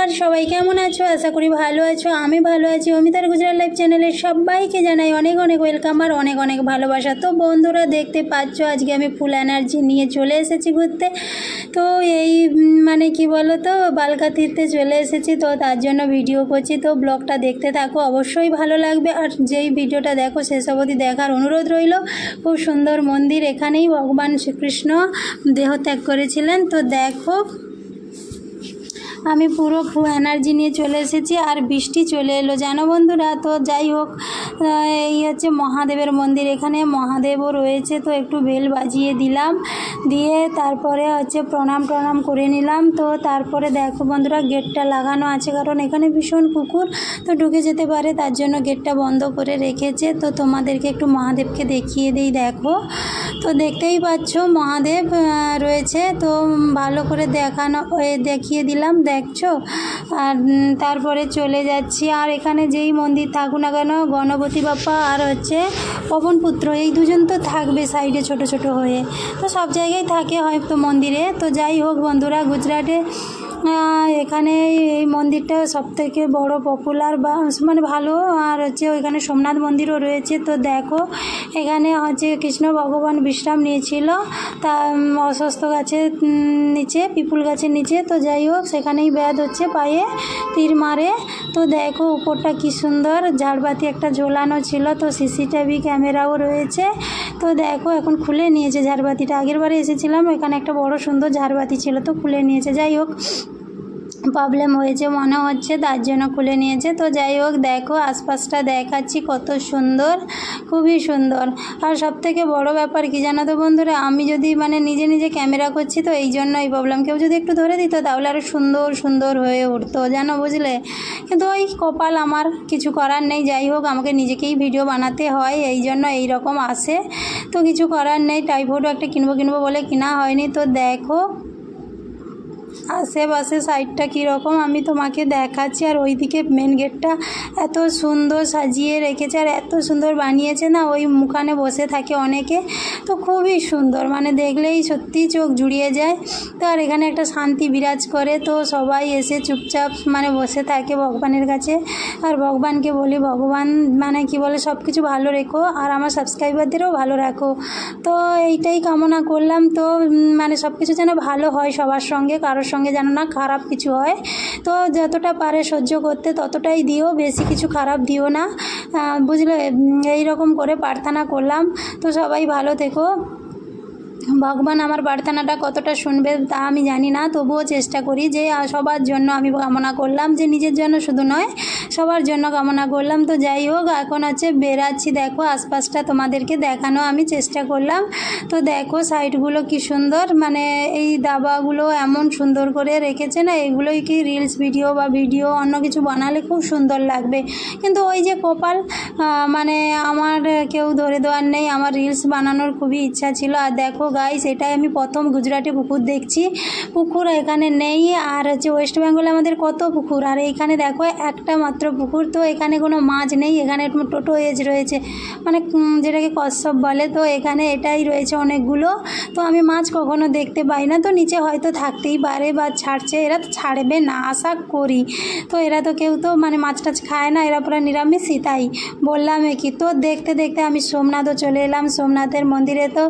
नमस्कार सबाई केमन आछो आशा करी भालो आछो आमी भालो आछि अमितार गुजरात लाइफ चैनेले सबाइके जानाई अनेक अनेक वेलकाम और अनेक अनेक भालोबासा। तो बंधुरा देखते पाচ্ছ आजके आमी फुल एनार्जी निये चले एसेछि घुरते। तो এই মানে কি বলো তো বালকা তীর্থে চলে এসেছি, তো তার জন্য ভিডিও করছি। তো ব্লগটা দেখতে থাকো, অবশ্যই ভালো লাগবে। আর যেই ভিডিওটা দেখো শেষ অবধি দেখার অনুরোধ রইল। খুব সুন্দর মন্দির, এখানেই ভগবান শ্রীকৃষ্ণ দেহত্যাগ করেছিলেন। তো দেখো আমি পুরো ফুল এনার্জি নিয়ে চলে এসেছি আর বৃষ্টি চলে এলো জানো বন্ধুরা। তো যাই হোক, এই হচ্ছে মহাদেবের মন্দির, এখানে মহাদেবও রয়েছে। তো একটু বেল বাজিয়ে দিলাম, দিয়ে তারপরে হচ্ছে প্রণাম করে নিলাম। তো তারপরে দেখো বন্ধুরা গেটটা লাগানো আছে, কারণ এখানে ভীষণ কুকুর তো ঢুকে যেতে পারে, তার জন্য গেটটা বন্ধ করে রেখেছে। তো তোমাদেরকে একটু মহাদেবকে দেখিয়ে দিই। দেখো তো দেখতেই পাচ্ছ মহাদেব রয়েছে, তো ভালো করে দেখিয়ে দিলাম, দেখছো। আর তারপরে চলে যাচ্ছি। আর এখানে যেই মন্দির থাকুক না কেন, গণপতি বাপ্পা আর হচ্ছে পবনপুত্র, এই দুজন তো থাকবে সাইডে ছোট ছোট হয়ে, তো সব জায়গায় থাকে হয়তো মন্দিরে। তো যাই হোক বন্ধুরা, গুজরাটে এখানে এই মন্দিরটা সবথেকে বড় পপুলার বা মানে ভালো। আর হচ্ছে ওইখানে সোমনাথ মন্দিরও রয়েছে। তো দেখো এখানে হচ্ছে কৃষ্ণ ভগবান বিশ্রাম নিয়েছিল তা অশ্বত্থ গাছের নিচে, পিপুল গাছের নিচে। তো যাই হোক সেখানেই ব্যাধ হচ্ছে পায়ে তীর মারে। তো দেখো উপরটা কি সুন্দর, ঝাড়বাতি একটা ঝোলানো ছিল, তো সিসিটিভি ক্যামেরাও রয়েছে। তো দেখো এখন খুলে নিয়েছে ঝাড়বাতিটা, আগের বারে এসেছিলাম এখানে একটা বড় সুন্দর ঝাড়বাতি ছিল, তো খুলে নিয়েছে। যাই হোক প্রবলেম হয়েছে মনে হচ্ছে, তার জন্য খুলে নিয়েছে। তো যাই হোক দেখো আশপাশটা দেখাচ্ছি, কত সুন্দর, খুবই সুন্দর। আর সবথেকে বড় ব্যাপার কি জানো তো বন্ধুরা, আমি যদি মানে নিজে নিজে ক্যামেরা করছি, তো এই জন্য এই প্রবলেম। কেউ যদি একটু ধরে দিত তাহলে আরও সুন্দর সুন্দর হয়ে উঠতো জানো, বুঝলে। কিন্তু ওই কপাল, আমার কিছু করার নেই। যাই হোক আমাকে নিজেকেই ভিডিও বানাতে হয়, এই জন্য এই রকম আসে, তো কিছু করার নেই। ট্রাইপডও একটা কিনবো বলে কিনা হয়নি। তো দেখো আশেপাশে সাইডটা কীরকম আমি তোমাকে দেখাচ্ছি। আর ওইদিকে মেন গেটটা এত সুন্দর সাজিয়ে রেখেছে আর এত সুন্দর বানিয়েছে না, ওই মুখানে বসে থাকে অনেকে, তো খুবই সুন্দর, মানে দেখলেই সত্যি চোখ জুড়িয়ে যায়। তো আর এখানে একটা শান্তি বিরাজ করে, তো সবাই এসে চুপচাপ মানে বসে থাকে ভগবানের কাছে। আর ভগবানকে বলি ভগবান মানে কি বলে সব কিছু ভালো রেখো আর আমার সাবস্ক্রাইবারদেরও ভালো রাখো। তো এইটাই কামনা করলাম। তো মানে সব কিছু যেন ভালো হয় সবার সঙ্গে, কারোর সঙ্গে যেন না খারাপ কিছু হয়। তো যতটা পারে সহ্য করতে ততটাই দিও, বেশি কিছু খারাপ দিও না, বুঝলে। এই রকম করে প্রার্থনা করলাম। তো সবাই ভালো থেকো। ভগবান আমার প্রার্থনাটা কতটা শুনবে তা আমি জানি না, তবুও চেষ্টা করি যে সবার জন্য আমি কামনা করলাম, যে নিজের জন্য শুধু নয় সবার জন্য কামনা করলাম। তো যাই হোক এখন হচ্ছে বেরাচ্ছি, দেখো আশপাশটা তোমাদেরকে দেখানো আমি চেষ্টা করলাম। তো দেখো সাইডগুলো কি সুন্দর, মানে এই দাবাগুলো এমন সুন্দর করে রেখেছে না, এগুলোই কি রিলস ভিডিও বা ভিডিও অন্য কিছু বানালে খুব সুন্দর লাগবে। কিন্তু ওই যে কপাল, মানে আমার কেউ ধরে দেওয়ার নেই। আমার রিলস বানানোর খুবই ইচ্ছা ছিল। আর দেখো গাইস, এটাই আমি প্রথম গুজরাটে পুকুর দেখছি, পুকুর এখানে নেই। আর হচ্ছে ওয়েস্ট বেঙ্গলে আমাদের কত পুকুর, আর এইখানে দেখো একটা মাত্র পুকুর। তো এখানে কোনো মাছ নেই, এখানে টোটো এজ রয়েছে, মানে যেটাকে কচ্ছপ বলে। তো এখানে এটাই রয়েছে অনেকগুলো। তো আমি মাছ কখনো দেখতে পাই না, তো নিচে হয়তো থাকতেই পারে বা ছাড়ছে, এরা তো ছাড়বে না আশা করি। তো এরা তো কেউ তো মানে মাছ টাছ খায় না, এরা পুরো নিরামিষই, তাই বললাম কি। তো দেখতে দেখতে আমি সোমনাথও চলে এলাম। সোমনাথের মন্দিরে তো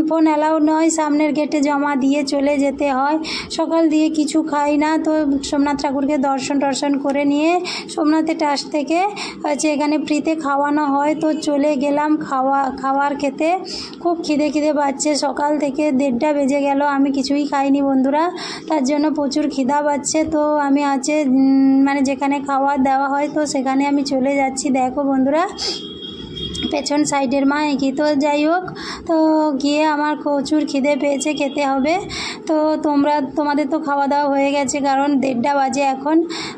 ফোন অ্যালাউ নয়, সামনের গেটে জমা দিয়ে চলে যেতে হয়। সকাল দিয়ে কিছু খাই না, তো সোমনাথ ঠাকুরকে দর্শন করে নিয়ে সোমনাথের ট্রাস্ট থেকে হচ্ছে এখানে ফ্রিতে খাওয়ানো হয়। তো চলে গেলাম খাওয়ার খেতে। খুব খিদে পাচ্ছে, সকাল থেকে 1:30 বেজে গেল, আমি কিছুই খাইনি বন্ধুরা, তার জন্য প্রচুর খিদা পাচ্ছে। তো আমি আছে মানে যেখানে খাওয়া দেওয়া হয় তো সেখানে আমি চলে যাচ্ছি। দেখো বন্ধুরা পেছন সাইডের মা কি। তো যাই হোক, তো গিয়ে আমার প্রচুর খিদে পেয়েছে, খেতে হবে। তো তোমাদের তো খাওয়া দাওয়া হয়ে গেছে, কারণ 1:30 বাজে এখন।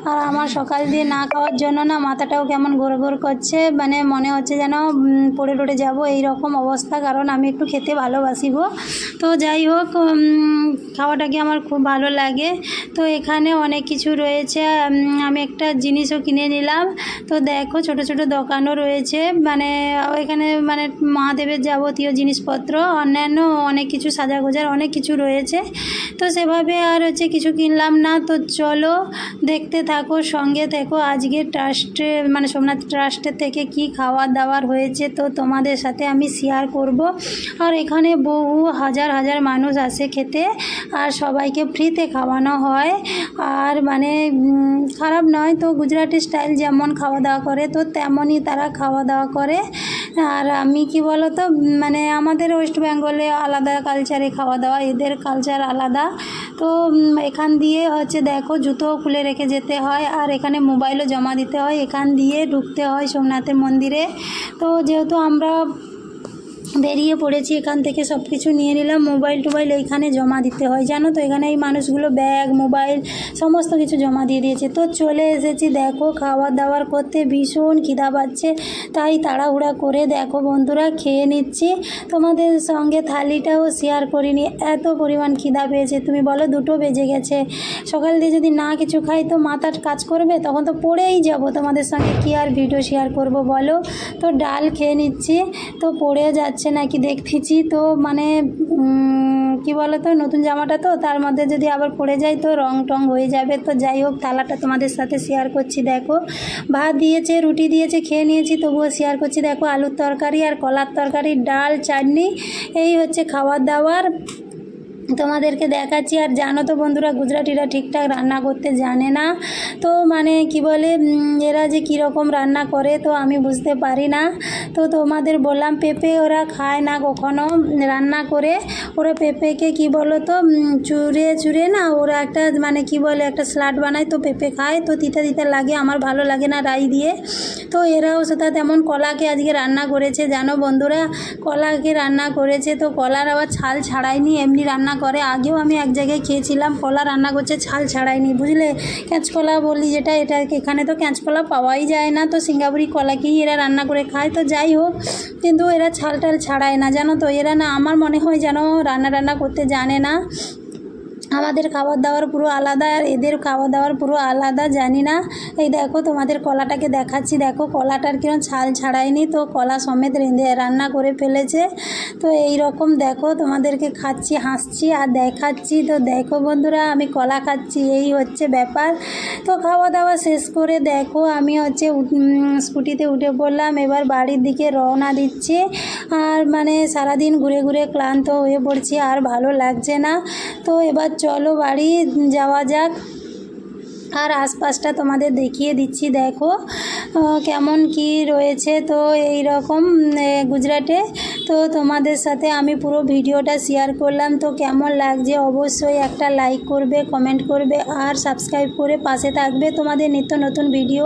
আর আমার সকাল দিয়ে না খাওয়ার জন্য না মাথাটাও কেমন ঘোর করছে, মানে মনে হচ্ছে যেন পড়ে টড়ে যাবো এই রকম অবস্থা, কারণ আমি একটু খেতে ভালোবাসিব। তো যাই হোক খাওয়াটাকে আমার খুব ভালো লাগে। তো এখানে অনেক কিছু রয়েছে, আমি একটা জিনিসও কিনে নিলাম। তো দেখো ছোট ছোট দোকানও রয়েছে, মানে ওইখানে মানে মহাদেবের যাবতীয় জিনিসপত্র অন্যান্য অনেক কিছু সাজাগোজার অনেক কিছু রয়েছে। তো সেভাবে আর হচ্ছে কিছু কিনলাম না। তো চলো দেখতে থাকো, সঙ্গে থেকো। আজকে ট্রাস্টে মানে সোমনাথ ট্রাস্টের থেকে কি খাওয়ার দাওয়ার হয়েছে তো তোমাদের সাথে আমি শেয়ার করব। আর এখানে বহু হাজার হাজার মানুষ আসে খেতে, আর সবাইকে ফ্রিতে খাওয়ানো হয়। আর মানে খারাপ নয়, তো গুজরাটি স্টাইল যেমন খাওয়া দাওয়া করে তো তেমনই তারা খাওয়া দাওয়া করে। আর আমি কি বলো তো মানে আমাদের ওয়েস্ট বেঙ্গলে আলাদা কালচারে খাওয়া দাওয়া, এদের কালচার আলাদা। তো এখান দিয়ে হচ্ছে দেখো জুতোও খুলে রেখে যেতে হয়, আর এখানে মোবাইলও জমা দিতে হয়, এখান দিয়ে ঢুকতে হয় সোমনাথের মন্দিরে। তো যেহেতু আমরা বেরিয়ে পড়েছি, এখান থেকে সব কিছু নিয়ে নিলাম, মোবাইল টোবাইল এইখানে জমা দিতে হয় জানো তো। এখানে এই মানুষগুলো ব্যাগ মোবাইল সমস্ত কিছু জমা দিয়ে দিয়েছে। তো চলে এসেছি দেখো খাওয়া দাওয়ার করতে, ভীষণ খিদা পাচ্ছে, তাই তাড়াহুড়া করে দেখো বন্ধুরা খেয়ে নিচ্ছি। তোমাদের সঙ্গে থালিটাও শেয়ার করিনি, এত পরিমাণ খিদা পেয়েছে। তুমি বলো 2টো বেজে গেছে, সকাল দিয়ে যদি না কিছু খাই তো মাথার কাজ করবে, তখন তো পড়েই যাব। তোমাদের সঙ্গে কি আর ভিডিও শেয়ার করব বলো। তো ডাল খেয়ে নিচ্ছি, তো পড়ে যাচ্ছে নাকি দেখতেছি। তো মানে কি বলো তো নতুন জামাটা তো তার মধ্যে যদি আবার পড়ে যায় তো রং টং হয়ে যাবে। তো যাই হোক থালাটা তোমাদের সাথে শেয়ার করছি। দেখো ভাত দিয়েছে, রুটি দিয়েছে, খেয়ে নিয়েছি, তবুও শেয়ার করছি। দেখো আলুর তরকারি আর কলার তরকারি, ডাল, চাটনি, এই হচ্ছে খাবার দাবার তোমাদেরকে দেখাচ্ছি। আর জানো তো বন্ধুরা গুজরাটিরা ঠিকঠাক রান্না করতে জানে না। তো মানে কি বলে এরা যে কীরকম রান্না করে তো আমি বুঝতে পারি না। তো তোমাদের বললাম পেঁপে ওরা খায় না কখনো রান্না করে, ওরা পেঁপেকে কি বলো তো চুড়ে চুড়ে না ওরা একটা মানে কি বলে একটা স্লাড বানায়, তো পেঁপে খায়, তো তিতা তিতা লাগে, আমার ভালো লাগে না রাই দিয়ে। তো এরাও সেটা তেমন কলাকে আজকে রান্না করেছে জানো বন্ধুরা, কলাকে রান্না করেছে। তো কলার আবার ছাল ছাড়ায়নি, এমনি রান্না করে। আগেও আমি এক জায়গায় খেয়েছিলাম, কলা রান্না করছে ছাল ছাড়ায়নি, বুঝলে, কাঁচকলা বলি যেটা, এটা এখানে তো কাঁচকলা পাওয়াই যায় না, তো সিঙ্গাপুরি কলাকেই এরা রান্না করে খায়। তো যাই হোক, কিন্তু এরা ছাল টাল ছাড়ায় না জানো তো। এরা না আমার মনে হয় যেন রান্না করতে জানে না। আমাদের খাবার দাবার পুরো আলাদা, আর এদের খাওয়া দাওয়ার পুরো আলাদা, জানি না। এই দেখো তোমাদের কলাটাকে দেখাচ্ছি, দেখো কলাটার কিরকম ছাল ছাড়ায়নি, তো কলা সমেত রান্না করে ফেলেছে। তো এই রকম দেখো তোমাদেরকে খাচ্ছি, হাসছি আর দেখাচ্ছি। তো দেখো বন্ধুরা আমি কলা খাচ্ছি, এই হচ্ছে ব্যাপার। তো খাওয়া দাওয়া শেষ করে দেখো আমি হচ্ছে স্কুটিতে উঠে পড়লাম, এবার বাড়ির দিকে রওনা দিচ্ছি। আর মানে সারাদিন ঘুরে ঘুরে ক্লান্ত হয়ে পড়ছি, আর ভালো লাগছে না। তো এবার চলো বাড়ি যাওয়া যাক। আর আশপাশটা তোমাদের দেখিয়ে দিচ্ছি, দেখো কেমন কি রয়েছে। তো এই রকম গুজরাটে তো তোমাদের সাথে আমি পুরো ভিডিওটা শেয়ার করলাম। তো কেমন লাগছে অবশ্যই একটা লাইক করবে, কমেন্ট করবে, আর সাবস্ক্রাইব করে পাশে থাকবে। তোমাদের নিত্য নতুন ভিডিও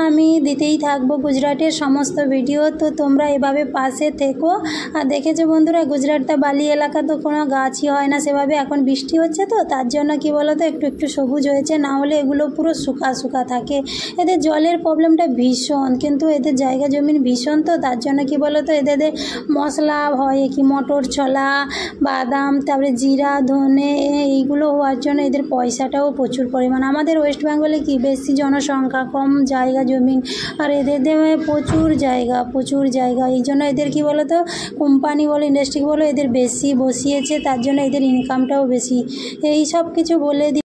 আমি দিতেই থাকবো, গুজরাটের সমস্ত ভিডিও। তো তোমরা এভাবে পাশে থেকো। আর দেখেছো বন্ধুরা গুজরাটটা বালি এলাকা, তো কোনো গাছই হয় না সেভাবে, এখন বৃষ্টি হচ্ছে তো তার জন্য কি বলো তো একটু একটু সবুজ হয়েছে, না হলে এগুলো পুরো শুকা শুকা থাকে। এদের জলের প্রবলেমটা ভীষণ, কিন্তু এদের জায়গা জমিন ভীষণ, তো তার জন্য কি বলো তো এদের মশলা হয় কি মটর ছোলা, বাদাম, তারপরে জিরা, ধনে, এইগুলো হওয়ার জন্য এদের পয়সাটাও প্রচুর পরিমাণ। আমাদের ওয়েস্ট বেঙ্গলে কি বেশি জনসংখ্যা, কম জায়গা জমিন, আর এদের প্রচুর জায়গা, এই জন্য এদের কি বলো তো কোম্পানি বলো ইন্ডাস্ট্রি বলো এদের বেশি বসিয়েছে, তার জন্য এদের ইনকামটাও বেশি। এই সব কিছু বলে